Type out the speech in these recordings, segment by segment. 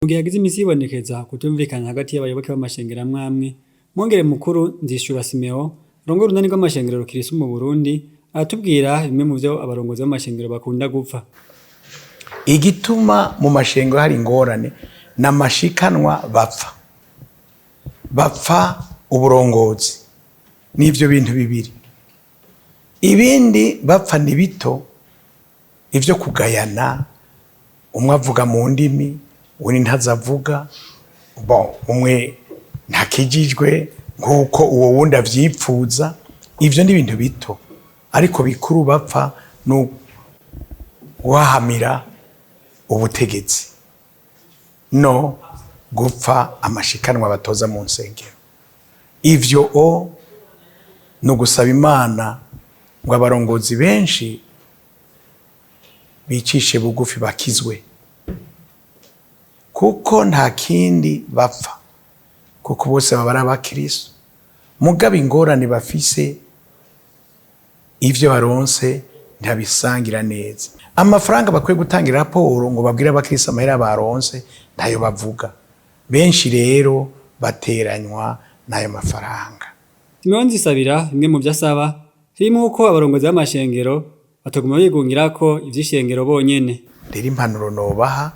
Mu gihe hagize imisi yibonekeza kutumvikana hagati y'abayoboke b'amashengero amwamwe, Mwungere Mukuru Nzishura Simeon arongoye urunani rw'amashengero rukirisu mu Burundi aratubwira bimwe mu vyo abarongozi b'amashengero bakunda gupfa. Igituma mu mashengero hari ingorane n'amashikanwa bapfa uburongozi n'ivyo bintu bibiri. Ibindi bapfa ni bito, ivyo kugayana, umwe avuga mu ndimi uwundi ntazavuga, umwe ntakijijwe nk'uko uwo wundi avyipfuza. Ivyo ni ibintu bito, ariko bikuru bapfa no guhahamira ubutegetsi no gupfa amashikanwa batoza mu nsengero. Ivyo no gusaba Imana ngo abarongozi benshi bicishe bugufi bakizwe, kuko nta kindi bapfa, kuko bose baba ari abakristo. Mugabo ingorane bafise ivyo baronse ntabisangira neza. Amafaranga bakwiye gutangira raporo ngo babwire abakristo amahera baronse ntayo bavuga. Benshi rero bateranywa n'ayo mafaranga. Simeon Nzisabira bimwe mu vyo asaba harimo uko abarongozi b'amashengero bataguma bigungira ko ivy'ishengero bonyene. Rero impanuro nobaha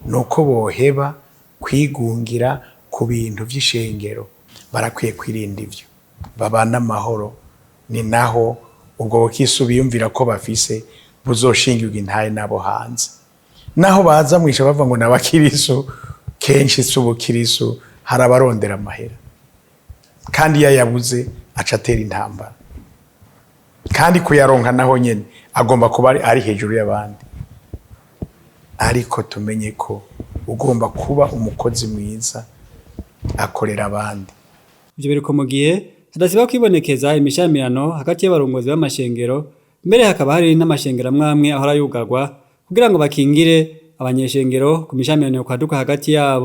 nuko boheba kwigungira ku bintu vy'ishengero, barakwiye kwirinda ivyo, babana amahoro. Ni naho ubwo bukisu biyumvira ko bafise buzoshingirwa intaye nabo hanze. Naho baza mwisha bava ngo n'abakirisu, kenshi s'ubukirisu hari abarondera amahera, kandi yayabuze aca atera intambara, kandi kuyaronka naho nyene agomba kuba ari hejuru y'abandi. Ariko tumenye ko ugomba kuba umukozi mwiza akorera abandi. Ivyo biriko mu gihe hadasiba kwibonekeza imishamirano hagati y'abarongozi b'amashengero, mbere hakaba hari n'amashengero amwamwe ahora yugarwa kugira ngo bakingire abanyeshengero ku mishamirano yo kwaduka hagati yabo.